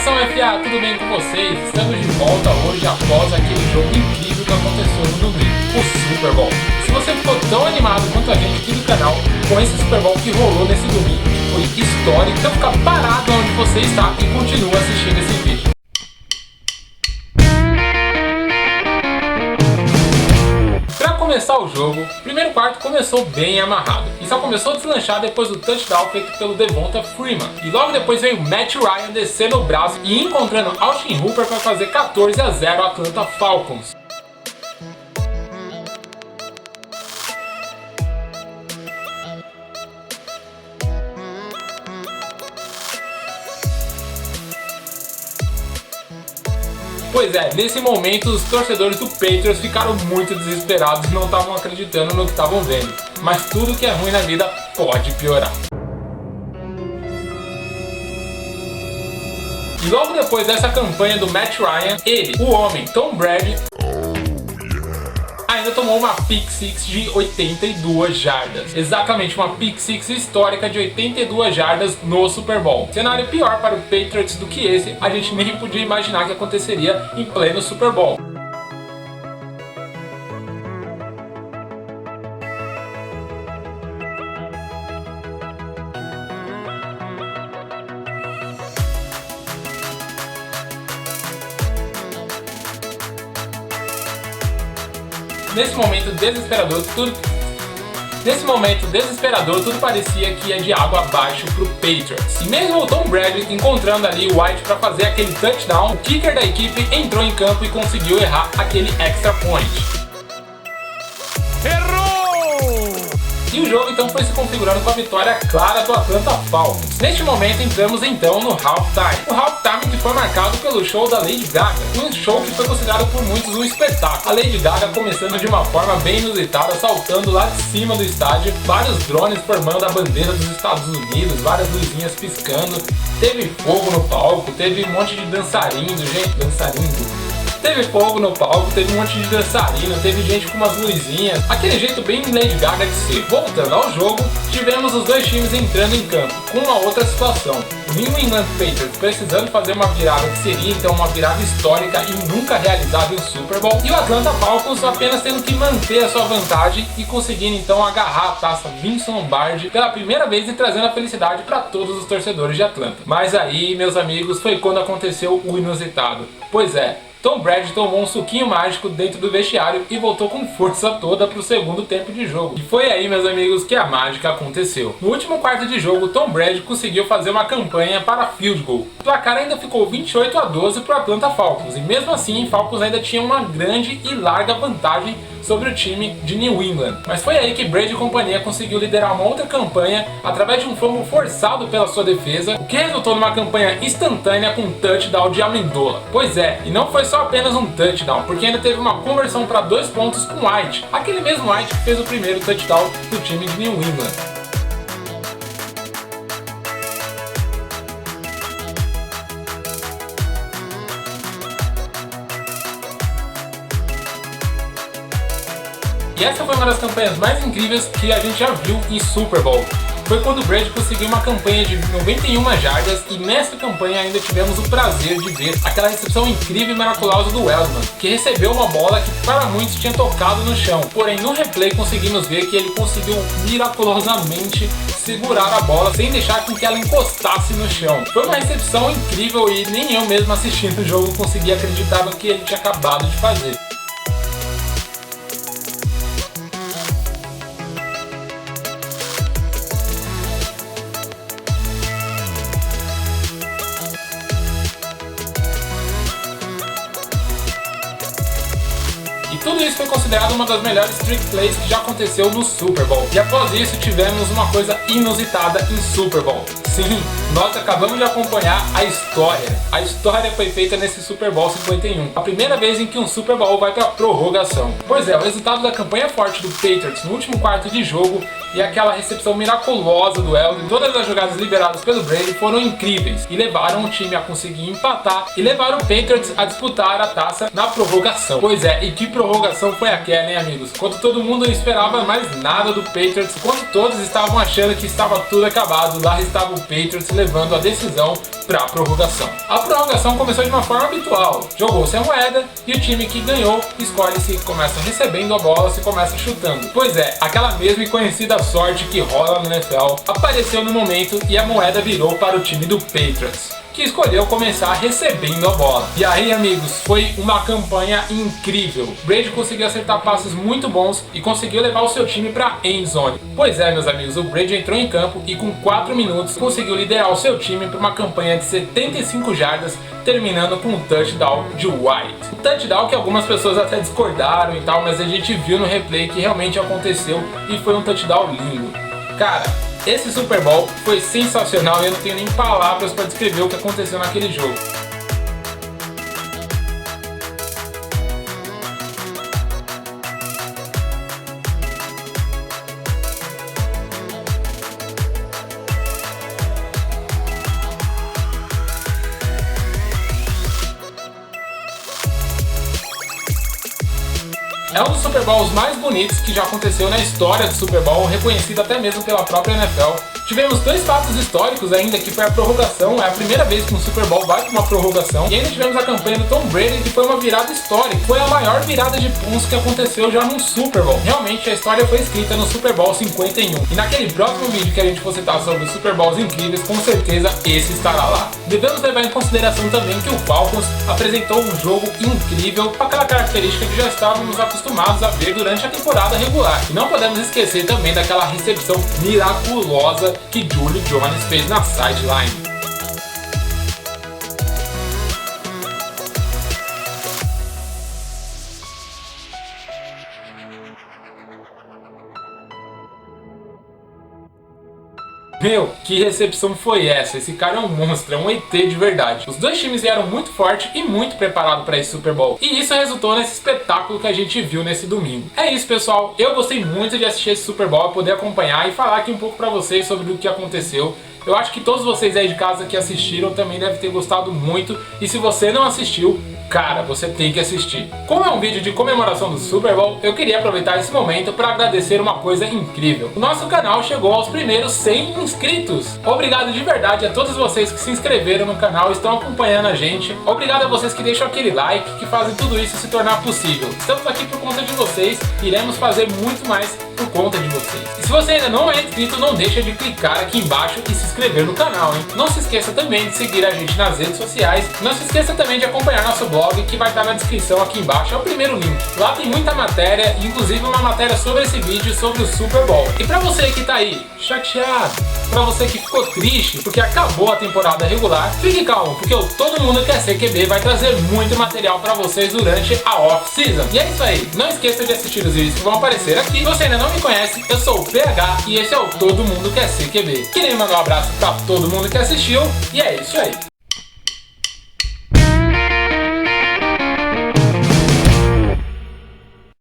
Nação FA, tudo bem com vocês? Estamos de volta hoje após aquele jogo incrível que aconteceu no domingo, o Super Bowl. Se você ficou tão animado quanto a gente aqui do canal com esse Super Bowl que rolou nesse domingo, que foi histórico, então fica parado onde você está e continua assistindo esse vídeo. Para começar o jogo, o primeiro quarto começou bem amarrado e só começou a deslanchar depois do touchdown feito pelo Devonta Freeman. E logo depois veio Matt Ryan descendo o braço e encontrando Austin Hooper para fazer 14-0 Atlanta Falcons. Pois é, nesse momento os torcedores do Patriots ficaram muito desesperados e não estavam acreditando no que estavam vendo. Mas tudo que é ruim na vida pode piorar. E logo depois dessa campanha do Matt Ryan, ele, o homem, Tom Brady, ainda tomou uma pick six de 82 jardas. Exatamente, uma pick six histórica de 82 jardas no Super Bowl. Cenário pior para o Patriots do que esse, a gente nem podia imaginar que aconteceria em pleno Super Bowl. Nesse momento desesperador, tudo parecia que ia de água abaixo pro Patriots. E mesmo o Tom Brady encontrando ali o White para fazer aquele touchdown, o kicker da equipe entrou em campo e conseguiu errar aquele extra point. Errou! E o jogo então foi se configurando com a vitória clara do Atlanta Falcons. Neste momento entramos então no halftime. O halftime que foi marcado pelo show da Lady Gaga, um show que foi considerado por muitos um espetáculo. A Lady Gaga começando de uma forma bem inusitada, saltando lá de cima do estádio, vários drones formando a bandeira dos Estados Unidos, várias luzinhas piscando, teve fogo no palco, teve um monte de dançarino, Teve fogo no palco, teve um monte de dançarino, teve gente com umas luzinhas, aquele jeito bem Lady Gaga de ser. Voltando ao jogo, tivemos os dois times entrando em campo, com uma outra situação. O New England Patriots precisando fazer uma virada que seria então uma virada histórica e nunca realizada em Super Bowl, e o Atlanta Falcons apenas tendo que manter a sua vantagem e conseguindo então agarrar a taça Vince Lombardi pela primeira vez e trazendo a felicidade para todos os torcedores de Atlanta. Mas aí, meus amigos, foi quando aconteceu o inusitado. Pois é, Tom Brady tomou um suquinho mágico dentro do vestiário e voltou com força toda para o segundo tempo de jogo. E foi aí, meus amigos, que a mágica aconteceu. No último quarto de jogo, Tom Brady conseguiu fazer uma campanha para field goal. O placar ainda ficou 28-12 para o Atlanta Falcons. E mesmo assim, Falcons ainda tinha uma grande e larga vantagem sobre o time de New England. Mas foi aí que Brady e companhia conseguiu liderar uma outra campanha através de um fumble forçado pela sua defesa, o que resultou numa campanha instantânea com um touchdown de Amendola. Pois é, e não foi só apenas um touchdown, porque ainda teve uma conversão para 2 pontos com White, aquele mesmo White que fez o primeiro touchdown do time de New England. E essa foi uma das campanhas mais incríveis que a gente já viu em Super Bowl. Foi quando o Brady conseguiu uma campanha de 91 jardas e nessa campanha ainda tivemos o prazer de ver aquela recepção incrível e miraculosa do Wellsman, que recebeu uma bola que para muitos tinha tocado no chão. Porém, no replay conseguimos ver que ele conseguiu miraculosamente segurar a bola sem deixar com que ela encostasse no chão. Foi uma recepção incrível e nem eu mesmo assistindo o jogo conseguia acreditar no que ele tinha acabado de fazer. Tudo isso foi considerado uma das melhores trick plays que já aconteceu no Super Bowl. E após isso tivemos uma coisa inusitada em Super Bowl. Sim, nós acabamos de acompanhar a história. A história foi feita nesse Super Bowl 51. A primeira vez em que um Super Bowl vai para prorrogação. Pois é, o resultado da campanha forte do Patriots no último quarto de jogo e aquela recepção miraculosa do Elway, todas as jogadas liberadas pelo Brady foram incríveis e levaram o time a conseguir empatar e levaram o Patriots a disputar a taça na prorrogação. Pois é, e que prorrogação foi aquela, hein, amigos? Quando todo mundo não esperava mais nada do Patriots, quando todos estavam achando que estava tudo acabado, lá estava o Patriots levando a decisão para a prorrogação. A prorrogação começou de uma forma habitual. Jogou-se a moeda e o time que ganhou escolhe se começa recebendo a bola, se começa chutando. Pois é, aquela mesma e conhecida sorte que rola no NFL apareceu no momento e a moeda virou para o time do Patriots, que escolheu começar recebendo a bola. E aí, amigos, foi uma campanha incrível. Brady conseguiu acertar passes muito bons e conseguiu levar o seu time para end zone. Pois é, meus amigos, o Brady entrou em campo e com 4 minutos conseguiu liderar o seu time para uma campanha de 75 jardas, terminando com um touchdown de White. Um touchdown que algumas pessoas até discordaram e tal, mas a gente viu no replay que realmente aconteceu e foi um touchdown lindo. Cara, esse Super Bowl foi sensacional e eu não tenho nem palavras para descrever o que aconteceu naquele jogo. É um dos Super Bowls mais bonitos que já aconteceu na história do Super Bowl, reconhecido até mesmo pela própria NFL. Tivemos 2 fatos históricos ainda, que foi a prorrogação, é a primeira vez que um Super Bowl vai para uma prorrogação, e ainda tivemos a campanha do Tom Brady, que foi uma virada histórica, foi a maior virada de pontos que aconteceu já num Super Bowl. Realmente a história foi escrita no Super Bowl 51, e naquele próximo vídeo que a gente for citar sobre os Super Bowls incríveis, com certeza esse estará lá. Devemos levar em consideração também que o Falcons apresentou um jogo incrível, com aquela característica que já estávamos acostumados a ver durante a temporada regular. E não podemos esquecer também daquela recepção miraculosa que Julio Jones fez na sideline. Meu, que recepção foi essa? Esse cara é um monstro, é um ET de verdade. Os dois times vieram muito forte e muito preparado para esse Super Bowl. E isso resultou nesse espetáculo que a gente viu nesse domingo. É isso, pessoal. Eu gostei muito de assistir esse Super Bowl, poder acompanhar e falar aqui um pouco para vocês sobre o que aconteceu. Eu acho que todos vocês aí de casa que assistiram também devem ter gostado muito. E se você não assistiu, cara, você tem que assistir. Como é um vídeo de comemoração do Super Bowl, eu queria aproveitar esse momento para agradecer uma coisa incrível. O nosso canal chegou aos primeiros 100 inscritos. Obrigado de verdade a todos vocês que se inscreveram no canal e estão acompanhando a gente. Obrigado a vocês que deixam aquele like, que fazem tudo isso se tornar possível. Estamos aqui por conta de vocês e iremos fazer muito mais por conta de vocês. E se você ainda não é inscrito, não deixa de clicar aqui embaixo e se inscrever no canal, hein? Não se esqueça também de seguir a gente nas redes sociais. Não se esqueça também de acompanhar nosso blog, que vai estar na descrição aqui embaixo, é o primeiro link. Lá tem muita matéria, inclusive uma matéria sobre esse vídeo, sobre o Super Bowl. E pra você que tá aí chateado, pra você que ficou triste porque acabou a temporada regular, fique calmo, porque o Todo Mundo Quer Ser QB vai trazer muito material pra vocês durante a off-season. E é isso aí, não esqueça de assistir os vídeos que vão aparecer aqui. Se você ainda não me conhece, eu sou o PH e esse é o Todo Mundo Quer Ser QB. Queria mandar um abraço pra todo mundo que assistiu e é isso aí.